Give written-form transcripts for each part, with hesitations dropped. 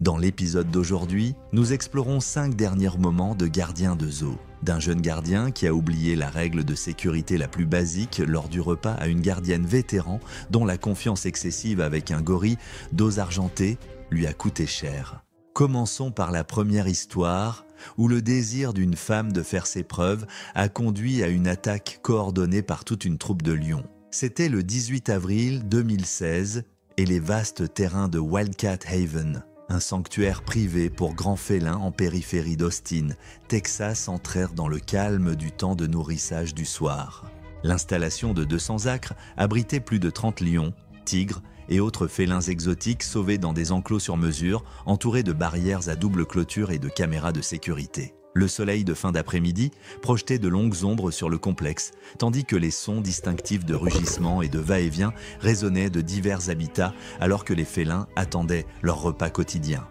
Dans l'épisode d'aujourd'hui, nous explorons 5 derniers moments de gardien de zoo. D'un jeune gardien qui a oublié la règle de sécurité la plus basique lors du repas à une gardienne vétéran dont la confiance excessive avec un gorille, dos argenté, lui a coûté cher. Commençons par la première histoire où le désir d'une femme de faire ses preuves a conduit à une attaque coordonnée par toute une troupe de lions. C'était le 18 avril 2016 et les vastes terrains de Wildcat Haven, un sanctuaire privé pour grands félins en périphérie d'Austin, Texas, entrèrent dans le calme du temps de nourrissage du soir. L'installation de 200 acres abritait plus de 30 lions, tigres et autres félins exotiques sauvés dans des enclos sur mesure, entourés de barrières à double clôture et de caméras de sécurité. Le soleil de fin d'après-midi projetait de longues ombres sur le complexe, tandis que les sons distinctifs de rugissement et de va-et-vient résonnaient de divers habitats alors que les félins attendaient leur repas quotidien.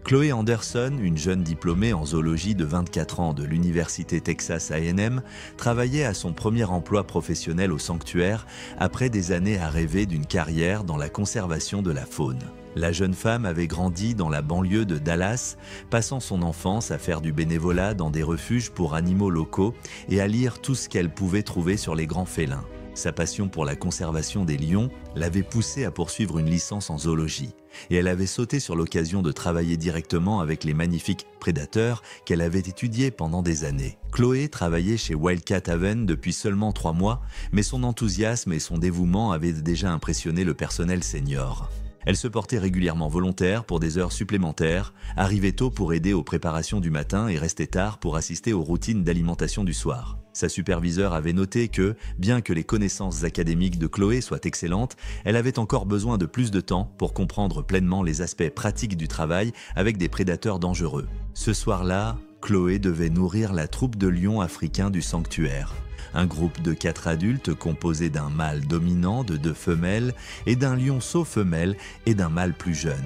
Chloé Anderson, une jeune diplômée en zoologie de 24 ans de l'université Texas A&M, travaillait à son premier emploi professionnel au sanctuaire après des années à rêver d'une carrière dans la conservation de la faune. La jeune femme avait grandi dans la banlieue de Dallas, passant son enfance à faire du bénévolat dans des refuges pour animaux locaux et à lire tout ce qu'elle pouvait trouver sur les grands félins. Sa passion pour la conservation des lions l'avait poussée à poursuivre une licence en zoologie, et elle avait sauté sur l'occasion de travailler directement avec les magnifiques prédateurs qu'elle avait étudiés pendant des années. Chloé travaillait chez Wildcat Haven depuis seulement 3 mois, mais son enthousiasme et son dévouement avaient déjà impressionné le personnel senior. Elle se portait régulièrement volontaire pour des heures supplémentaires, arrivait tôt pour aider aux préparations du matin et restait tard pour assister aux routines d'alimentation du soir. Sa superviseure avait noté que, bien que les connaissances académiques de Chloé soient excellentes, elle avait encore besoin de plus de temps pour comprendre pleinement les aspects pratiques du travail avec des prédateurs dangereux. Ce soir-là, Chloé devait nourrir la troupe de lions africains du sanctuaire. Un groupe de 4 adultes composé d'un mâle dominant, de 2 femelles et d'un lionceau femelle et d'un mâle plus jeune.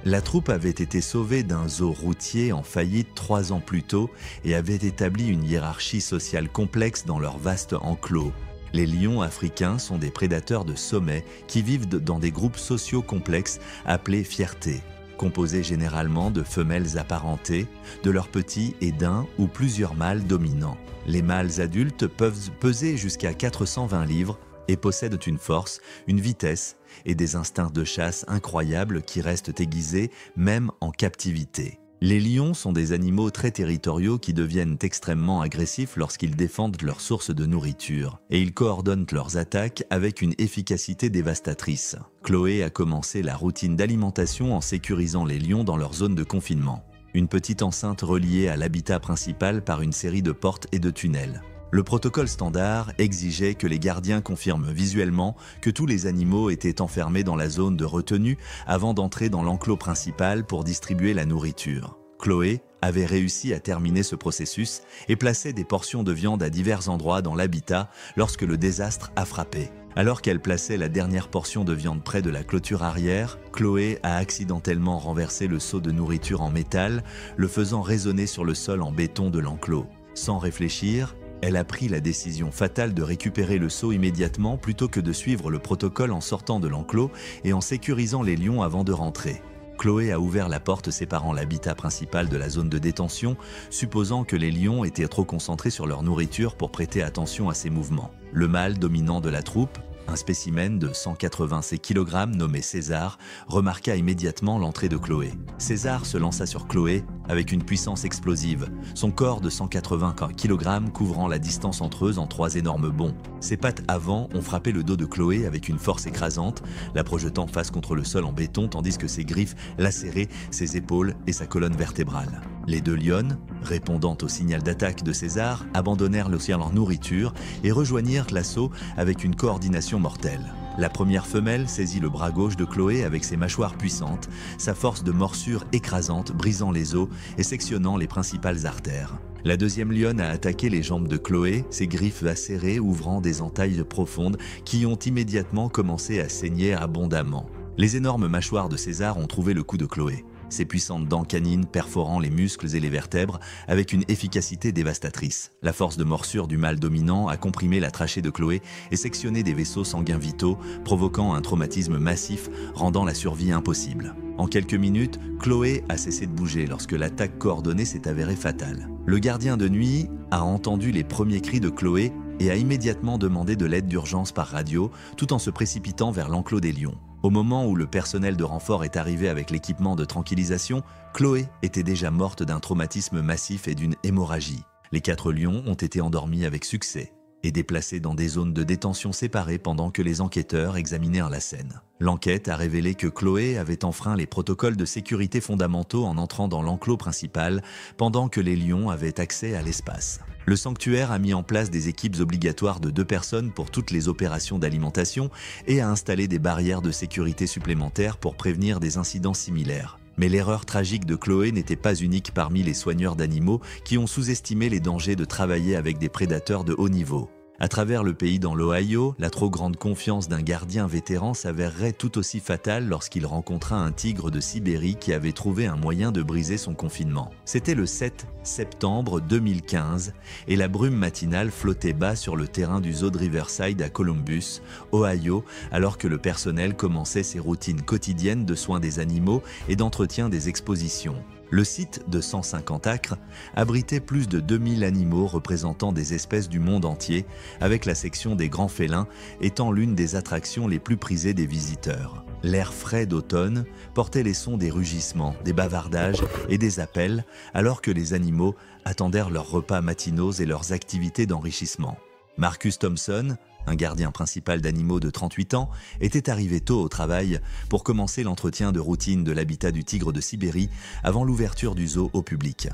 La troupe avait été sauvée d'un zoo routier en faillite 3 ans plus tôt et avait établi une hiérarchie sociale complexe dans leur vaste enclos. Les lions africains sont des prédateurs de sommet qui vivent dans des groupes sociaux complexes appelés fiertés, composés généralement de femelles apparentées, de leurs petits et d'un ou plusieurs mâles dominants. Les mâles adultes peuvent peser jusqu'à 420 livres et possèdent une force, une vitesse et des instincts de chasse incroyables qui restent aiguisés même en captivité. Les lions sont des animaux très territoriaux qui deviennent extrêmement agressifs lorsqu'ils défendent leur source de nourriture, et ils coordonnent leurs attaques avec une efficacité dévastatrice. Chloé a commencé la routine d'alimentation en sécurisant les lions dans leur zone de confinement. Une petite enceinte reliée à l'habitat principal par une série de portes et de tunnels. Le protocole standard exigeait que les gardiens confirment visuellement que tous les animaux étaient enfermés dans la zone de retenue avant d'entrer dans l'enclos principal pour distribuer la nourriture. Chloé avait réussi à terminer ce processus et plaçait des portions de viande à divers endroits dans l'habitat lorsque le désastre a frappé. Alors qu'elle plaçait la dernière portion de viande près de la clôture arrière, Chloé a accidentellement renversé le seau de nourriture en métal, le faisant résonner sur le sol en béton de l'enclos. Sans réfléchir, elle a pris la décision fatale de récupérer le seau immédiatement plutôt que de suivre le protocole en sortant de l'enclos et en sécurisant les lions avant de rentrer. Chloé a ouvert la porte séparant l'habitat principal de la zone de détention, supposant que les lions étaient trop concentrés sur leur nourriture pour prêter attention à ses mouvements. Le mâle dominant de la troupe, un spécimen de 186 kg nommé César, remarqua immédiatement l'entrée de Chloé. César se lança sur Chloé avec une puissance explosive, son corps de 180 kg couvrant la distance entre eux en 3 énormes bonds. Ses pattes avant ont frappé le dos de Chloé avec une force écrasante, la projetant face contre le sol en béton tandis que ses griffes lacéraient ses épaules et sa colonne vertébrale. Les 2 lionnes, répondant au signal d'attaque de César, abandonnèrent leur nourriture et rejoignirent l'assaut avec une coordination mortelle. La première femelle saisit le bras gauche de Chloé avec ses mâchoires puissantes, sa force de morsure écrasante brisant les os et sectionnant les principales artères. La deuxième lionne a attaqué les jambes de Chloé, ses griffes acérées ouvrant des entailles profondes qui ont immédiatement commencé à saigner abondamment. Les énormes mâchoires de César ont trouvé le cou de Chloé. ses puissantes dents canines perforant les muscles et les vertèbres avec une efficacité dévastatrice. La force de morsure du mâle dominant a comprimé la trachée de Chloé et sectionné des vaisseaux sanguins vitaux, provoquant un traumatisme massif, rendant la survie impossible. En quelques minutes, Chloé a cessé de bouger lorsque l'attaque coordonnée s'est avérée fatale. Le gardien de nuit a entendu les premiers cris de Chloé et a immédiatement demandé de l'aide d'urgence par radio, tout en se précipitant vers l'enclos des lions. Au moment où le personnel de renfort est arrivé avec l'équipement de tranquillisation, Chloé était déjà morte d'un traumatisme massif et d'une hémorragie. Les 4 lions ont été endormis avec succès et déplacés dans des zones de détention séparées pendant que les enquêteurs examinèrent la scène. L'enquête a révélé que Chloé avait enfreint les protocoles de sécurité fondamentaux en entrant dans l'enclos principal pendant que les lions avaient accès à l'espace. Le sanctuaire a mis en place des équipes obligatoires de 2 personnes pour toutes les opérations d'alimentation et a installé des barrières de sécurité supplémentaires pour prévenir des incidents similaires. Mais l'erreur tragique de Chloé n'était pas unique parmi les soigneurs d'animaux qui ont sous-estimé les dangers de travailler avec des prédateurs de haut niveau. À travers le pays dans l'Ohio, la trop grande confiance d'un gardien vétéran s'avérerait tout aussi fatale lorsqu'il rencontra un tigre de Sibérie qui avait trouvé un moyen de briser son confinement. C'était le 7 septembre 2015 et la brume matinale flottait bas sur le terrain du zoo de Riverside à Columbus, Ohio, alors que le personnel commençait ses routines quotidiennes de soins des animaux et d'entretien des expositions. Le site de 150 acres abritait plus de 2000 animaux représentant des espèces du monde entier, avec la section des grands félins étant l'une des attractions les plus prisées des visiteurs. L'air frais d'automne portait les sons des rugissements, des bavardages et des appels, alors que les animaux attendèrent leurs repas matinaux et leurs activités d'enrichissement. Marcus Thompson, un gardien principal d'animaux de 38 ans, était arrivé tôt au travail pour commencer l'entretien de routine de l'habitat du tigre de Sibérie avant l'ouverture du zoo au public.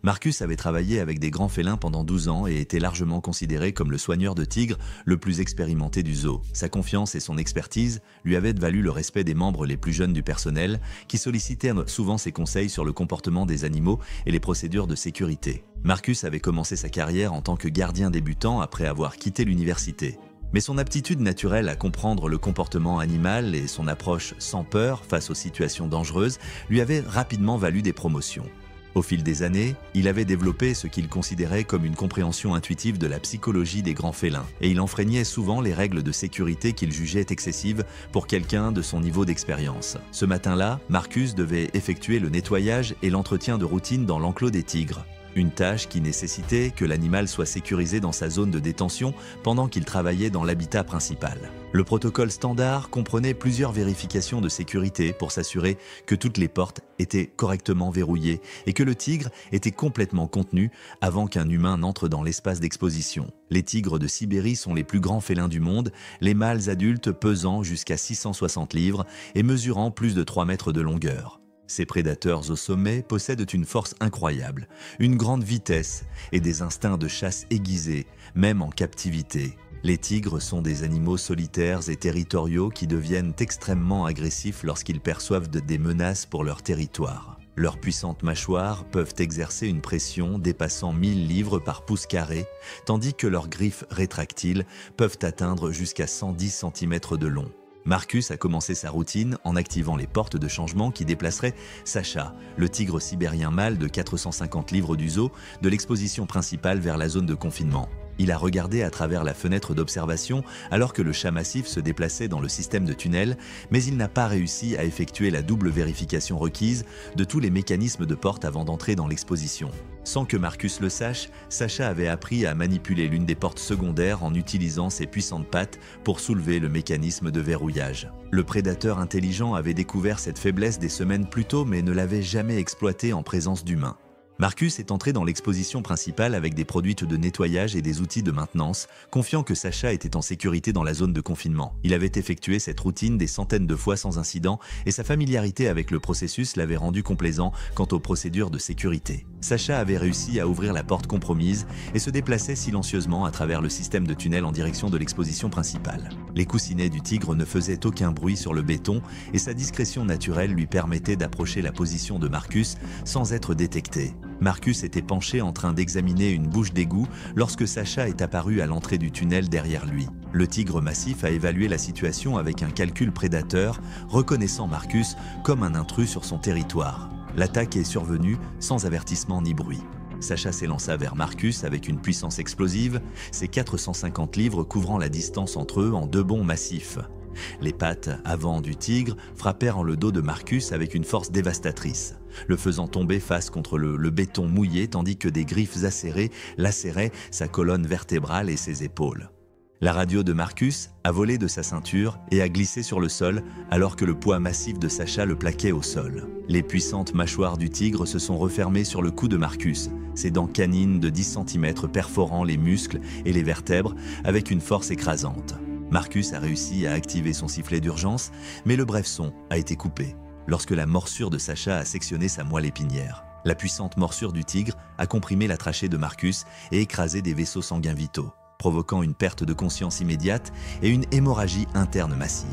Marcus avait travaillé avec des grands félins pendant 12 ans et était largement considéré comme le soigneur de tigres le plus expérimenté du zoo. Sa confiance et son expertise lui avaient valu le respect des membres les plus jeunes du personnel qui sollicitaient souvent ses conseils sur le comportement des animaux et les procédures de sécurité. Marcus avait commencé sa carrière en tant que gardien débutant après avoir quitté l'université. Mais son aptitude naturelle à comprendre le comportement animal et son approche sans peur face aux situations dangereuses lui avaient rapidement valu des promotions. Au fil des années, il avait développé ce qu'il considérait comme une compréhension intuitive de la psychologie des grands félins, et il enfreignait souvent les règles de sécurité qu'il jugeait excessives pour quelqu'un de son niveau d'expérience. Ce matin-là, Marcus devait effectuer le nettoyage et l'entretien de routine dans l'enclos des tigres. Une tâche qui nécessitait que l'animal soit sécurisé dans sa zone de détention pendant qu'il travaillait dans l'habitat principal. Le protocole standard comprenait plusieurs vérifications de sécurité pour s'assurer que toutes les portes étaient correctement verrouillées et que le tigre était complètement contenu avant qu'un humain n'entre dans l'espace d'exposition. Les tigres de Sibérie sont les plus grands félins du monde, les mâles adultes pesant jusqu'à 660 livres et mesurant plus de 3 mètres de longueur. Ces prédateurs au sommet possèdent une force incroyable, une grande vitesse et des instincts de chasse aiguisés, même en captivité. Les tigres sont des animaux solitaires et territoriaux qui deviennent extrêmement agressifs lorsqu'ils perçoivent des menaces pour leur territoire. Leurs puissantes mâchoires peuvent exercer une pression dépassant 1000 livres par pouce carré, tandis que leurs griffes rétractiles peuvent atteindre jusqu'à 110 cm de long. Marcus a commencé sa routine en activant les portes de changement qui déplaceraient Sacha, le tigre sibérien mâle de 450 livres du zoo, de l'exposition principale vers la zone de confinement. Il a regardé à travers la fenêtre d'observation alors que le chat massif se déplaçait dans le système de tunnel, mais il n'a pas réussi à effectuer la double vérification requise de tous les mécanismes de porte avant d'entrer dans l'exposition. Sans que Marcus le sache, Sacha avait appris à manipuler l'une des portes secondaires en utilisant ses puissantes pattes pour soulever le mécanisme de verrouillage. Le prédateur intelligent avait découvert cette faiblesse des semaines plus tôt mais ne l'avait jamais exploitée en présence d'humains. Marcus est entré dans l'exposition principale avec des produits de nettoyage et des outils de maintenance, confiant que Sacha était en sécurité dans la zone de confinement. Il avait effectué cette routine des centaines de fois sans incident et sa familiarité avec le processus l'avait rendu complaisant quant aux procédures de sécurité. Sacha avait réussi à ouvrir la porte compromise et se déplaçait silencieusement à travers le système de tunnel en direction de l'exposition principale. Les coussinets du tigre ne faisaient aucun bruit sur le béton et sa discrétion naturelle lui permettait d'approcher la position de Marcus sans être détecté. Marcus était penché en train d'examiner une bouche d'égout lorsque Sacha est apparu à l'entrée du tunnel derrière lui. Le tigre massif a évalué la situation avec un calcul prédateur, reconnaissant Marcus comme un intrus sur son territoire. L'attaque est survenue sans avertissement ni bruit. Sacha s'élança vers Marcus avec une puissance explosive, ses 450 livres couvrant la distance entre eux en 2 bonds massifs. Les pattes avant du tigre frappèrent en le dos de Marcus avec une force dévastatrice, le faisant tomber face contre le béton mouillé tandis que des griffes acérées lacéraient sa colonne vertébrale et ses épaules. La radio de Marcus a volé de sa ceinture et a glissé sur le sol alors que le poids massif de Sacha le plaquait au sol. Les puissantes mâchoires du tigre se sont refermées sur le cou de Marcus, ses dents canines de 10 cm perforant les muscles et les vertèbres avec une force écrasante. Marcus a réussi à activer son sifflet d'urgence, mais le bref son a été coupé lorsque la morsure de Sacha a sectionné sa moelle épinière. La puissante morsure du tigre a comprimé la trachée de Marcus et écrasé des vaisseaux sanguins vitaux, provoquant une perte de conscience immédiate et une hémorragie interne massive.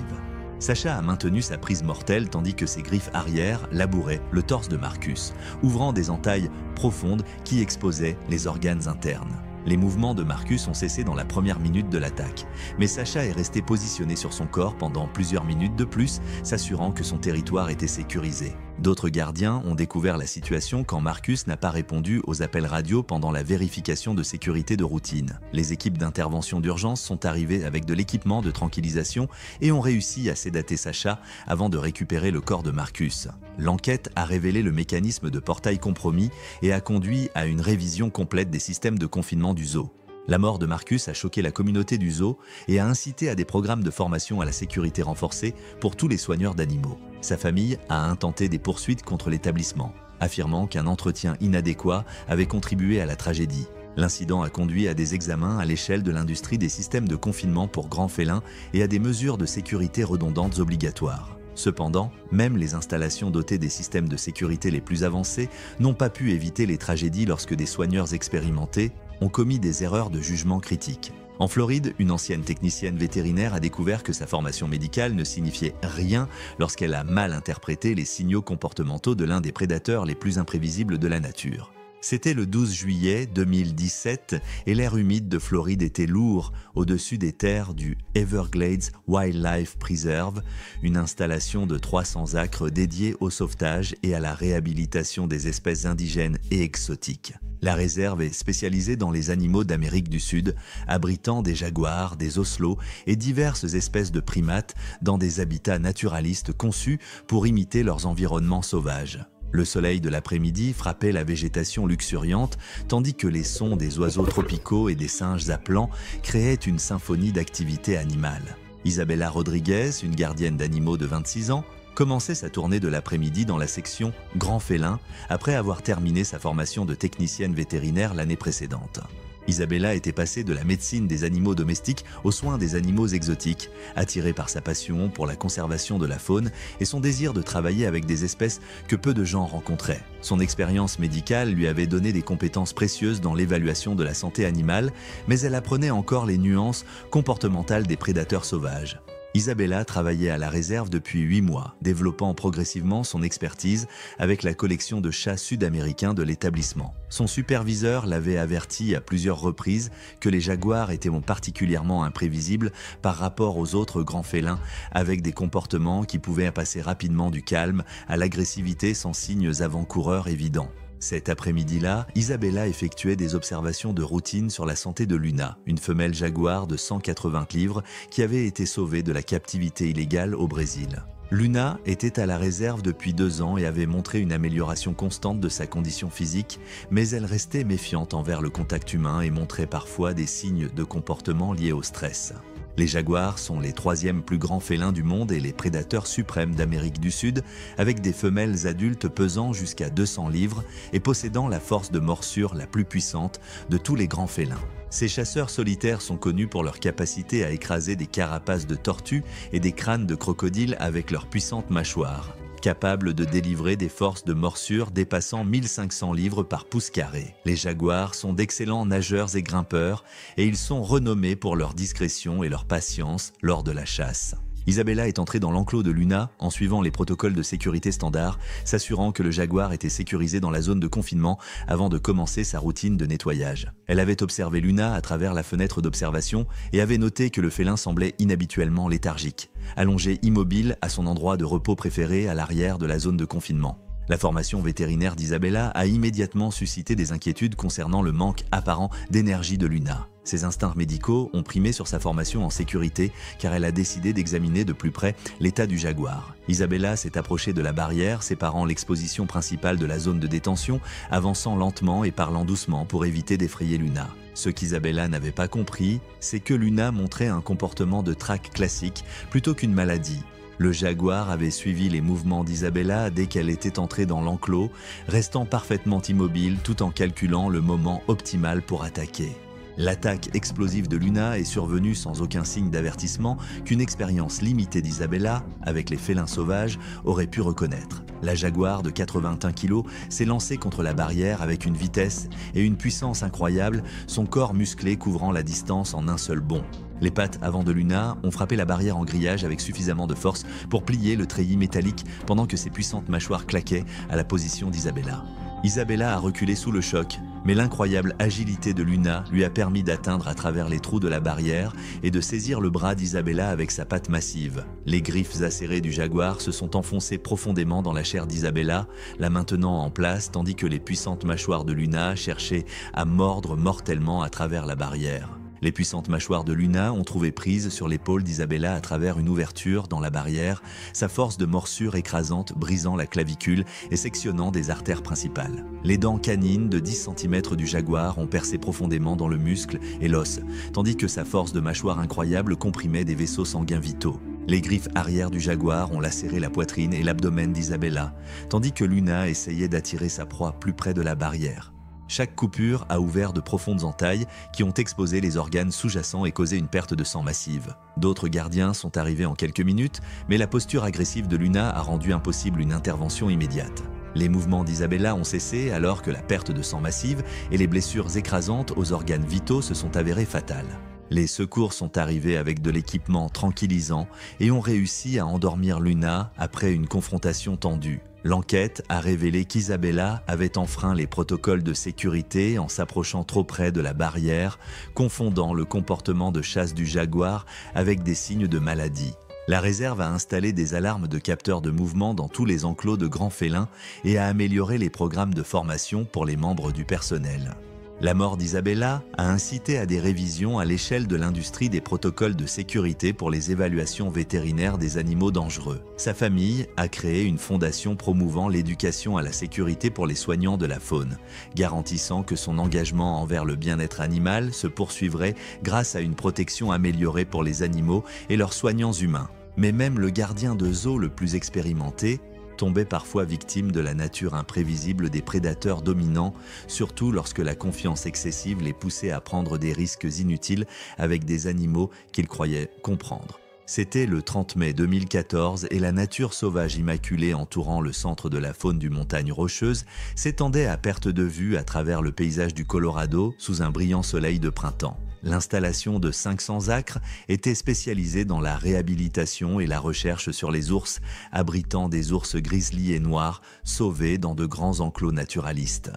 Sacha a maintenu sa prise mortelle tandis que ses griffes arrière labouraient le torse de Marcus, ouvrant des entailles profondes qui exposaient les organes internes. Les mouvements de Marcus ont cessé dans la première minute de l'attaque, mais Sacha est resté positionné sur son corps pendant plusieurs minutes de plus, s'assurant que son territoire était sécurisé. D'autres gardiens ont découvert la situation quand Marcus n'a pas répondu aux appels radio pendant la vérification de sécurité de routine. Les équipes d'intervention d'urgence sont arrivées avec de l'équipement de tranquillisation et ont réussi à sédater Sacha avant de récupérer le corps de Marcus. L'enquête a révélé le mécanisme de portail compromis et a conduit à une révision complète des systèmes de confinement du zoo. La mort de Marcus a choqué la communauté du zoo et a incité à des programmes de formation à la sécurité renforcée pour tous les soigneurs d'animaux. Sa famille a intenté des poursuites contre l'établissement, affirmant qu'un entretien inadéquat avait contribué à la tragédie. L'incident a conduit à des examens à l'échelle de l'industrie des systèmes de confinement pour grands félins et à des mesures de sécurité redondantes obligatoires. Cependant, même les installations dotées des systèmes de sécurité les plus avancés n'ont pas pu éviter les tragédies lorsque des soigneurs expérimentés ont commis des erreurs de jugement critiques. En Floride, une ancienne technicienne vétérinaire a découvert que sa formation médicale ne signifiait rien lorsqu'elle a mal interprété les signaux comportementaux de l'un des prédateurs les plus imprévisibles de la nature. C'était le 12 juillet 2017 et l'air humide de Floride était lourd au-dessus des terres du Everglades Wildlife Preserve, une installation de 300 acres dédiée au sauvetage et à la réhabilitation des espèces indigènes et exotiques. La réserve est spécialisée dans les animaux d'Amérique du Sud, abritant des jaguars, des ocelots et diverses espèces de primates dans des habitats naturalistes conçus pour imiter leurs environnements sauvages. Le soleil de l'après-midi frappait la végétation luxuriante, tandis que les sons des oiseaux tropicaux et des singes appelants créaient une symphonie d'activité animale. Isabella Rodriguez, une gardienne d'animaux de 26 ans, commençait sa tournée de l'après-midi dans la section Grand Félin après avoir terminé sa formation de technicienne vétérinaire l'année précédente. Isabella était passée de la médecine des animaux domestiques aux soins des animaux exotiques, attirée par sa passion pour la conservation de la faune et son désir de travailler avec des espèces que peu de gens rencontraient. Son expérience médicale lui avait donné des compétences précieuses dans l'évaluation de la santé animale, mais elle apprenait encore les nuances comportementales des prédateurs sauvages. Isabella travaillait à la réserve depuis 8 mois, développant progressivement son expertise avec la collection de chats sud-américains de l'établissement. Son superviseur l'avait averti à plusieurs reprises que les jaguars étaient particulièrement imprévisibles par rapport aux autres grands félins, avec des comportements qui pouvaient passer rapidement du calme à l'agressivité sans signes avant-coureurs évidents. Cet après-midi-là, Isabella effectuait des observations de routine sur la santé de Luna, une femelle jaguar de 180 livres qui avait été sauvée de la captivité illégale au Brésil. Luna était à la réserve depuis 2 ans et avait montré une amélioration constante de sa condition physique, mais elle restait méfiante envers le contact humain et montrait parfois des signes de comportement liés au stress. Les jaguars sont les 3e plus grands félins du monde et les prédateurs suprêmes d'Amérique du Sud, avec des femelles adultes pesant jusqu'à 200 livres et possédant la force de morsure la plus puissante de tous les grands félins. Ces chasseurs solitaires sont connus pour leur capacité à écraser des carapaces de tortues et des crânes de crocodiles avec leurs puissantes mâchoires, capables de délivrer des forces de morsure dépassant 1500 livres par pouce carré. Les jaguars sont d'excellents nageurs et grimpeurs et ils sont renommés pour leur discrétion et leur patience lors de la chasse. Isabella est entrée dans l'enclos de Luna en suivant les protocoles de sécurité standards, s'assurant que le jaguar était sécurisé dans la zone de confinement avant de commencer sa routine de nettoyage. Elle avait observé Luna à travers la fenêtre d'observation et avait noté que le félin semblait inhabituellement léthargique, allongé immobile à son endroit de repos préféré à l'arrière de la zone de confinement. La formation vétérinaire d'Isabella a immédiatement suscité des inquiétudes concernant le manque apparent d'énergie de Luna. Ses instincts médicaux ont primé sur sa formation en sécurité car elle a décidé d'examiner de plus près l'état du jaguar. Isabella s'est approchée de la barrière séparant l'exposition principale de la zone de détention, avançant lentement et parlant doucement pour éviter d'effrayer Luna. Ce qu'Isabella n'avait pas compris, c'est que Luna montrait un comportement de traque classique plutôt qu'une maladie. Le jaguar avait suivi les mouvements d'Isabella dès qu'elle était entrée dans l'enclos, restant parfaitement immobile tout en calculant le moment optimal pour attaquer. L'attaque explosive de Luna est survenue sans aucun signe d'avertissement qu'une expérience limitée d'Isabella, avec les félins sauvages, aurait pu reconnaître. La jaguar de 81 kg s'est lancée contre la barrière avec une vitesse et une puissance incroyables, son corps musclé couvrant la distance en un seul bond. Les pattes avant de Luna ont frappé la barrière en grillage avec suffisamment de force pour plier le treillis métallique pendant que ses puissantes mâchoires claquaient à la position d'Isabella. Isabella a reculé sous le choc, mais l'incroyable agilité de Luna lui a permis d'atteindre à travers les trous de la barrière et de saisir le bras d'Isabella avec sa patte massive. Les griffes acérées du jaguar se sont enfoncées profondément dans la chair d'Isabella, la maintenant en place tandis que les puissantes mâchoires de Luna cherchaient à mordre mortellement à travers la barrière. Les puissantes mâchoires de Luna ont trouvé prise sur l'épaule d'Isabella à travers une ouverture dans la barrière, sa force de morsure écrasante brisant la clavicule et sectionnant des artères principales. Les dents canines de 10 cm du jaguar ont percé profondément dans le muscle et l'os, tandis que sa force de mâchoire incroyable comprimait des vaisseaux sanguins vitaux. Les griffes arrière du jaguar ont lacéré la poitrine et l'abdomen d'Isabella, tandis que Luna essayait d'attirer sa proie plus près de la barrière. Chaque coupure a ouvert de profondes entailles qui ont exposé les organes sous-jacents et causé une perte de sang massive. D'autres gardiens sont arrivés en quelques minutes, mais la posture agressive de Luna a rendu impossible une intervention immédiate. Les mouvements d'Isabella ont cessé alors que la perte de sang massive et les blessures écrasantes aux organes vitaux se sont avérées fatales. Les secours sont arrivés avec de l'équipement tranquillisant et ont réussi à endormir Luna après une confrontation tendue. L'enquête a révélé qu'Isabella avait enfreint les protocoles de sécurité en s'approchant trop près de la barrière, confondant le comportement de chasse du jaguar avec des signes de maladie. La réserve a installé des alarmes de capteurs de mouvement dans tous les enclos de grands félins et a amélioré les programmes de formation pour les membres du personnel. La mort d'Isabella a incité à des révisions à l'échelle de l'industrie des protocoles de sécurité pour les évaluations vétérinaires des animaux dangereux. Sa famille a créé une fondation promouvant l'éducation à la sécurité pour les soignants de la faune, garantissant que son engagement envers le bien-être animal se poursuivrait grâce à une protection améliorée pour les animaux et leurs soignants humains. Mais même le gardien de zoo le plus expérimenté tombait parfois victime de la nature imprévisible des prédateurs dominants, surtout lorsque la confiance excessive les poussait à prendre des risques inutiles avec des animaux qu'ils croyaient comprendre. C'était le 30 mai 2014 et la nature sauvage immaculée entourant le centre de la faune du Montagne Rocheuse s'étendait à perte de vue à travers le paysage du Colorado sous un brillant soleil de printemps. L'installation de 500 acres était spécialisée dans la réhabilitation et la recherche sur les ours, abritant des ours grizzly et noirs sauvés dans de grands enclos naturalistes.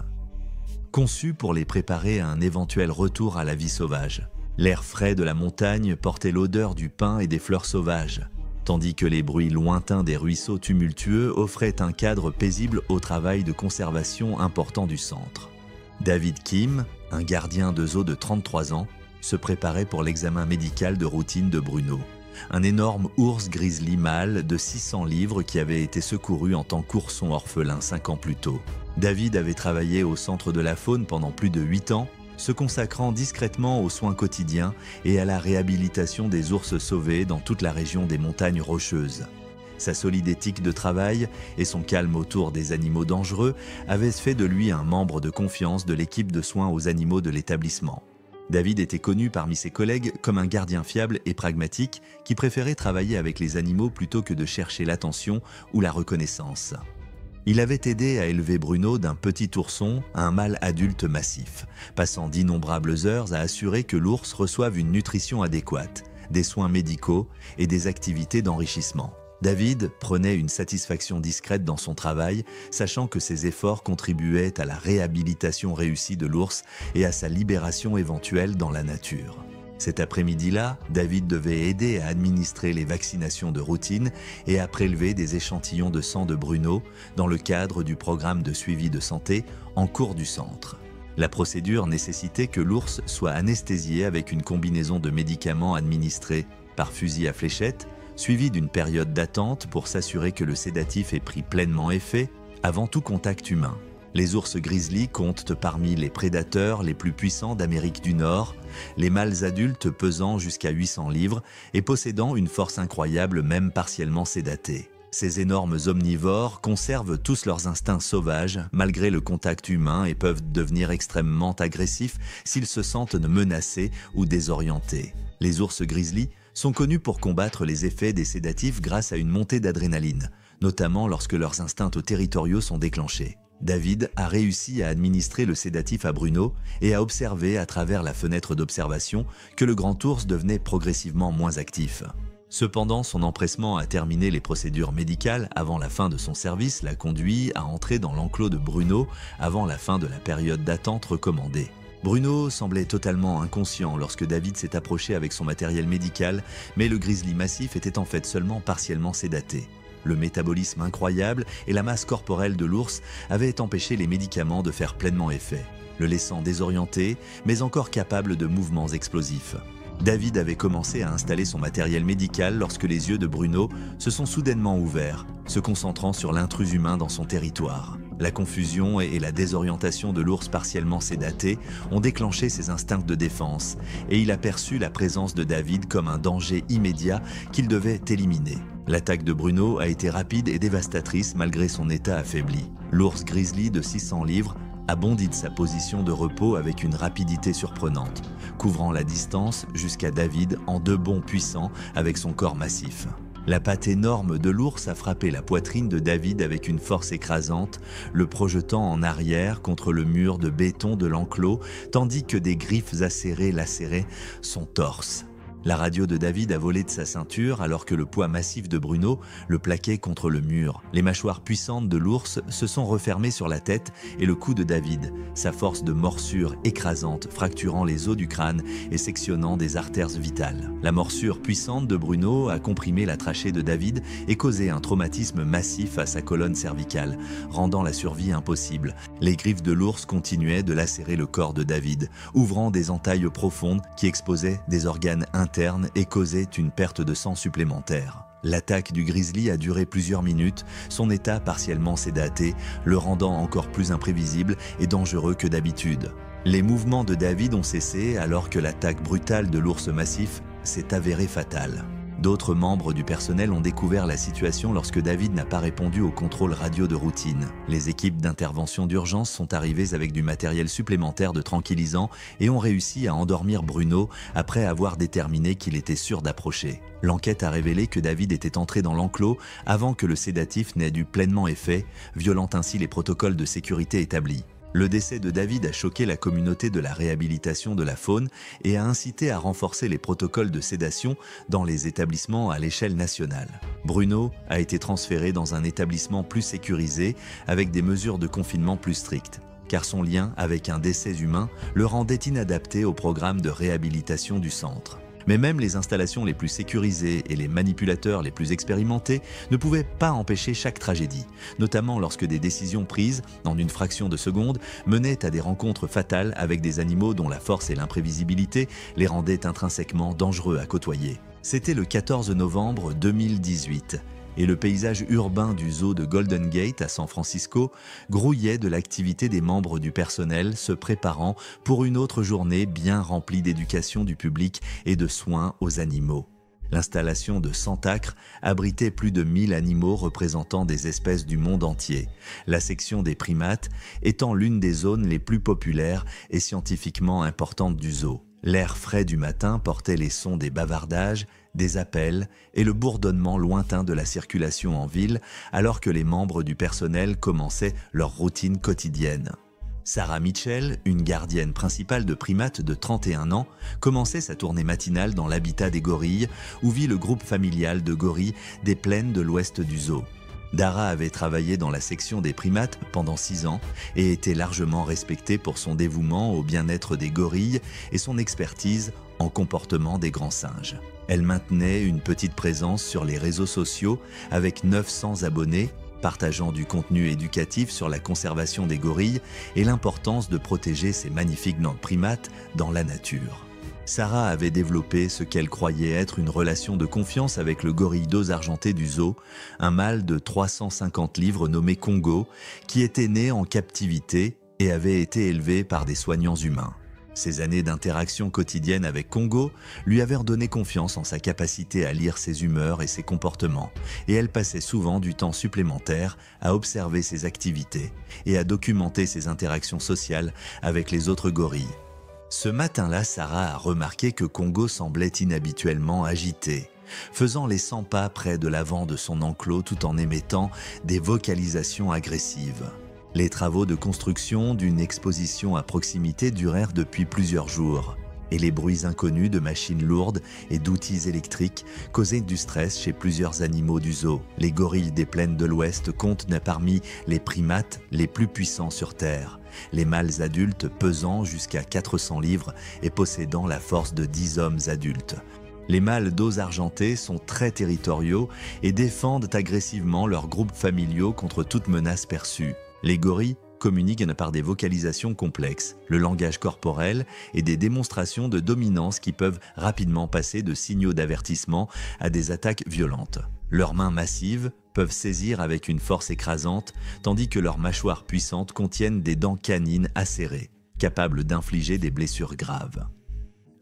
Conçus pour les préparer à un éventuel retour à la vie sauvage, l'air frais de la montagne portait l'odeur du pin et des fleurs sauvages, tandis que les bruits lointains des ruisseaux tumultueux offraient un cadre paisible au travail de conservation important du centre. David Kim, un gardien de zoo de 33 ans, se préparait pour l'examen médical de routine de Bruno, un énorme ours grizzly mâle de 600 livres qui avait été secouru en tant qu'ourson orphelin 5 ans plus tôt. David avait travaillé au centre de la faune pendant plus de 8 ans, se consacrant discrètement aux soins quotidiens et à la réhabilitation des ours sauvés dans toute la région des montagnes rocheuses. Sa solide éthique de travail et son calme autour des animaux dangereux avaient fait de lui un membre de confiance de l'équipe de soins aux animaux de l'établissement. David était connu parmi ses collègues comme un gardien fiable et pragmatique qui préférait travailler avec les animaux plutôt que de chercher l'attention ou la reconnaissance. Il avait aidé à élever Bruno d'un petit ourson à un mâle adulte massif, passant d'innombrables heures à assurer que l'ours reçoive une nutrition adéquate, des soins médicaux et des activités d'enrichissement. David prenait une satisfaction discrète dans son travail, sachant que ses efforts contribuaient à la réhabilitation réussie de l'ours et à sa libération éventuelle dans la nature. Cet après-midi-là, David devait aider à administrer les vaccinations de routine et à prélever des échantillons de sang de Bruno dans le cadre du programme de suivi de santé en cours du centre. La procédure nécessitait que l'ours soit anesthésié avec une combinaison de médicaments administrés par fusil à fléchette, suivie d'une période d'attente pour s'assurer que le sédatif ait pris pleinement effet avant tout contact humain. Les ours grizzly comptent parmi les prédateurs les plus puissants d'Amérique du Nord, les mâles adultes pesant jusqu'à 800 livres et possédant une force incroyable même partiellement sédatée. Ces énormes omnivores conservent tous leurs instincts sauvages malgré le contact humain et peuvent devenir extrêmement agressifs s'ils se sentent menacés ou désorientés. Les ours grizzly sont connus pour combattre les effets des sédatifs grâce à une montée d'adrénaline, notamment lorsque leurs instincts territoriaux sont déclenchés. David a réussi à administrer le sédatif à Bruno et a observé à travers la fenêtre d'observation que le grand ours devenait progressivement moins actif. Cependant, son empressement à terminer les procédures médicales avant la fin de son service l'a conduit à entrer dans l'enclos de Bruno avant la fin de la période d'attente recommandée. Bruno semblait totalement inconscient lorsque David s'est approché avec son matériel médical, mais le grizzly massif était en fait seulement partiellement sédaté. Le métabolisme incroyable et la masse corporelle de l'ours avaient empêché les médicaments de faire pleinement effet, le laissant désorienté, mais encore capable de mouvements explosifs. David avait commencé à installer son matériel médical lorsque les yeux de Bruno se sont soudainement ouverts, se concentrant sur l'intrus humain dans son territoire. La confusion et la désorientation de l'ours partiellement sédaté ont déclenché ses instincts de défense et il a perçu la présence de David comme un danger immédiat qu'il devait éliminer. L'attaque de Bruno a été rapide et dévastatrice malgré son état affaibli. L'ours grizzly de 600 livres a bondi de sa position de repos avec une rapidité surprenante, couvrant la distance jusqu'à David en 2 bonds puissants avec son corps massif. La patte énorme de l'ours a frappé la poitrine de David avec une force écrasante, le projetant en arrière contre le mur de béton de l'enclos, tandis que des griffes acérées lacéraient son torse. La radio de David a volé de sa ceinture alors que le poids massif de Bruno le plaquait contre le mur. Les mâchoires puissantes de l'ours se sont refermées sur la tête et le cou de David, sa force de morsure écrasante fracturant les os du crâne et sectionnant des artères vitales. La morsure puissante de Bruno a comprimé la trachée de David et causé un traumatisme massif à sa colonne cervicale, rendant la survie impossible. Les griffes de l'ours continuaient de lacérer le corps de David, ouvrant des entailles profondes qui exposaient des organes interne et causait une perte de sang supplémentaire. L'attaque du grizzly a duré plusieurs minutes, son état partiellement sédaté, le rendant encore plus imprévisible et dangereux que d'habitude. Les mouvements de David ont cessé alors que l'attaque brutale de l'ours massif s'est avérée fatale. D'autres membres du personnel ont découvert la situation lorsque David n'a pas répondu au contrôle radio de routine. Les équipes d'intervention d'urgence sont arrivées avec du matériel supplémentaire de tranquillisant et ont réussi à endormir Bruno après avoir déterminé qu'il était sûr d'approcher. L'enquête a révélé que David était entré dans l'enclos avant que le sédatif n'ait eu pleinement effet, violant ainsi les protocoles de sécurité établis. Le décès de David a choqué la communauté de la réhabilitation de la faune et a incité à renforcer les protocoles de sédation dans les établissements à l'échelle nationale. Bruno a été transféré dans un établissement plus sécurisé avec des mesures de confinement plus strictes, car son lien avec un décès humain le rendait inadapté au programme de réhabilitation du centre. Mais même les installations les plus sécurisées et les manipulateurs les plus expérimentés ne pouvaient pas empêcher chaque tragédie, notamment lorsque des décisions prises, en une fraction de seconde, menaient à des rencontres fatales avec des animaux dont la force et l'imprévisibilité les rendaient intrinsèquement dangereux à côtoyer. C'était le 14 novembre 2018. Et le paysage urbain du zoo de Golden Gate à San Francisco grouillait de l'activité des membres du personnel se préparant pour une autre journée bien remplie d'éducation du public et de soins aux animaux. L'installation de 100 acres abritait plus de 1000 animaux représentant des espèces du monde entier, la section des primates étant l'une des zones les plus populaires et scientifiquement importantes du zoo. L'air frais du matin portait les sons des bavardages, des appels et le bourdonnement lointain de la circulation en ville alors que les membres du personnel commençaient leur routine quotidienne. Sarah Mitchell, une gardienne principale de primates de 31 ans, commençait sa tournée matinale dans l'habitat des gorilles où vit le groupe familial de gorilles des plaines de l'ouest du zoo. Dara avait travaillé dans la section des primates pendant 6 ans et était largement respectée pour son dévouement au bien-être des gorilles et son expertise en comportement des grands singes. Elle maintenait une petite présence sur les réseaux sociaux avec 900 abonnés, partageant du contenu éducatif sur la conservation des gorilles et l'importance de protéger ces magnifiques primates dans la nature. Sarah avait développé ce qu'elle croyait être une relation de confiance avec le gorille d'os argenté du zoo, un mâle de 350 livres nommé Congo, qui était né en captivité et avait été élevé par des soignants humains. Ces années d'interaction quotidienne avec Congo lui avaient redonné confiance en sa capacité à lire ses humeurs et ses comportements, et elle passait souvent du temps supplémentaire à observer ses activités et à documenter ses interactions sociales avec les autres gorilles. Ce matin-là, Sarah a remarqué que Congo semblait inhabituellement agité, faisant les 100 pas près de l'avant de son enclos tout en émettant des vocalisations agressives. Les travaux de construction d'une exposition à proximité durèrent depuis plusieurs jours, et les bruits inconnus de machines lourdes et d'outils électriques causaient du stress chez plusieurs animaux du zoo. Les gorilles des plaines de l'Ouest comptent parmi les primates les plus puissants sur Terre. Les mâles adultes pesant jusqu'à 400 livres et possédant la force de 10 hommes adultes. Les mâles d'os argentés sont très territoriaux et défendent agressivement leurs groupes familiaux contre toute menace perçue. Les gorilles communiquent par des vocalisations complexes, le langage corporel et des démonstrations de dominance qui peuvent rapidement passer de signaux d'avertissement à des attaques violentes. Leurs mains massives peuvent saisir avec une force écrasante, tandis que leurs mâchoires puissantes contiennent des dents canines acérées, capables d'infliger des blessures graves.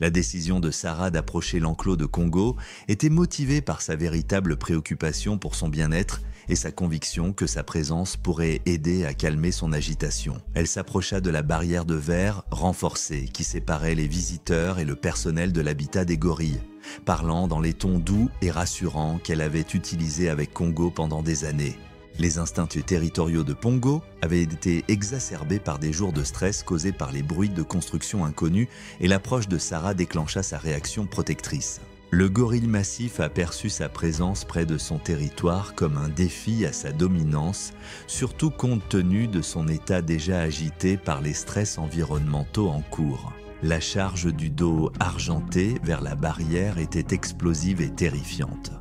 La décision de Sarah d'approcher l'enclos de Congo était motivée par sa véritable préoccupation pour son bien-être et sa conviction que sa présence pourrait aider à calmer son agitation. Elle s'approcha de la barrière de verre renforcée qui séparait les visiteurs et le personnel de l'habitat des gorilles, parlant dans les tons doux et rassurants qu'elle avait utilisés avec Congo pendant des années. Les instincts territoriaux de Pongo avaient été exacerbés par des jours de stress causés par les bruits de construction inconnus et l'approche de Sarah déclencha sa réaction protectrice. Le gorille massif aperçut sa présence près de son territoire comme un défi à sa dominance, surtout compte tenu de son état déjà agité par les stress environnementaux en cours. La charge du dos argenté vers la barrière était explosive et terrifiante.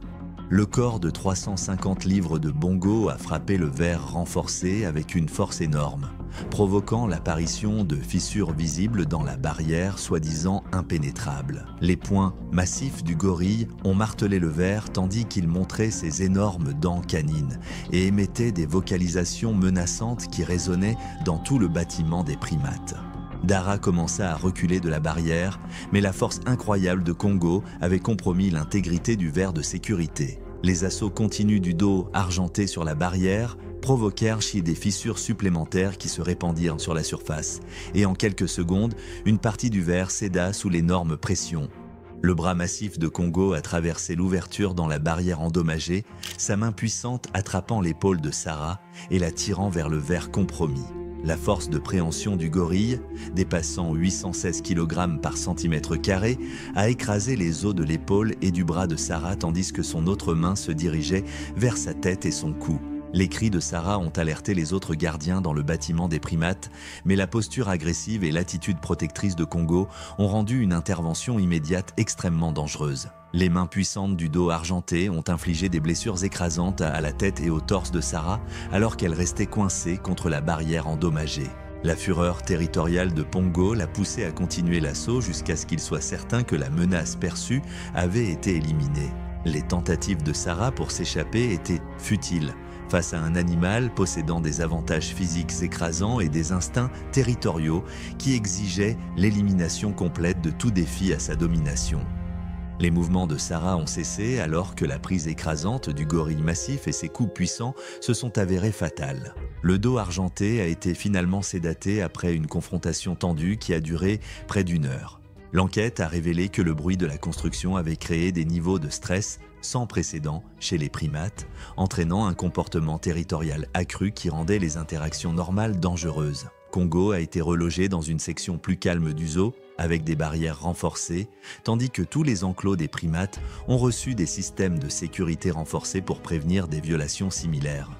Le corps de 350 livres de Bongo a frappé le verre renforcé avec une force énorme, provoquant l'apparition de fissures visibles dans la barrière soi-disant impénétrable. Les poings massifs du gorille ont martelé le verre tandis qu'il montrait ses énormes dents canines et émettait des vocalisations menaçantes qui résonnaient dans tout le bâtiment des primates. Dara commença à reculer de la barrière, mais la force incroyable de Congo avait compromis l'intégrité du verre de sécurité. Les assauts continus du dos argenté sur la barrière provoquèrent des fissures supplémentaires qui se répandirent sur la surface, et en quelques secondes, une partie du verre céda sous l'énorme pression. Le bras massif de Congo a traversé l'ouverture dans la barrière endommagée, sa main puissante attrapant l'épaule de Sarah et la tirant vers le verre compromis. La force de préhension du gorille, dépassant 816 kg par centimètre carré, a écrasé les os de l'épaule et du bras de Sarah tandis que son autre main se dirigeait vers sa tête et son cou. Les cris de Sarah ont alerté les autres gardiens dans le bâtiment des primates, mais la posture agressive et l'attitude protectrice de Congo ont rendu une intervention immédiate extrêmement dangereuse. Les mains puissantes du dos argenté ont infligé des blessures écrasantes à la tête et au torse de Sarah alors qu'elle restait coincée contre la barrière endommagée. La fureur territoriale de Pongo l'a poussée à continuer l'assaut jusqu'à ce qu'il soit certain que la menace perçue avait été éliminée. Les tentatives de Sarah pour s'échapper étaient futiles face à un animal possédant des avantages physiques écrasants et des instincts territoriaux qui exigeaient l'élimination complète de tout défi à sa domination. Les mouvements de Sarah ont cessé alors que la prise écrasante du gorille massif et ses coups puissants se sont avérés fatales. Le dos argenté a été finalement sédaté après une confrontation tendue qui a duré près d'1 heure. L'enquête a révélé que le bruit de la construction avait créé des niveaux de stress sans précédent chez les primates, entraînant un comportement territorial accru qui rendait les interactions normales dangereuses. Congo a été relogé dans une section plus calme du zoo, avec des barrières renforcées, tandis que tous les enclos des primates ont reçu des systèmes de sécurité renforcés pour prévenir des violations similaires.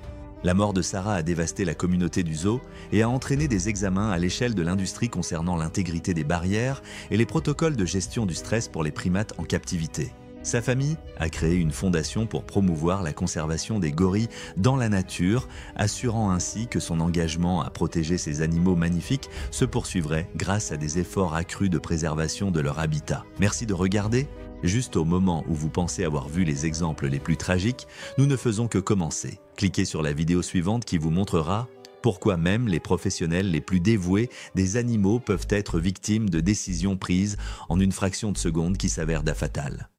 La mort de Sarah a dévasté la communauté du zoo et a entraîné des examens à l'échelle de l'industrie concernant l'intégrité des barrières et les protocoles de gestion du stress pour les primates en captivité. Sa famille a créé une fondation pour promouvoir la conservation des gorilles dans la nature, assurant ainsi que son engagement à protéger ces animaux magnifiques se poursuivrait grâce à des efforts accrus de préservation de leur habitat. Merci de regarder. Juste au moment où vous pensez avoir vu les exemples les plus tragiques, nous ne faisons que commencer. Cliquez sur la vidéo suivante qui vous montrera pourquoi même les professionnels les plus dévoués des animaux peuvent être victimes de décisions prises en une fraction de seconde qui s'avèrent fatales.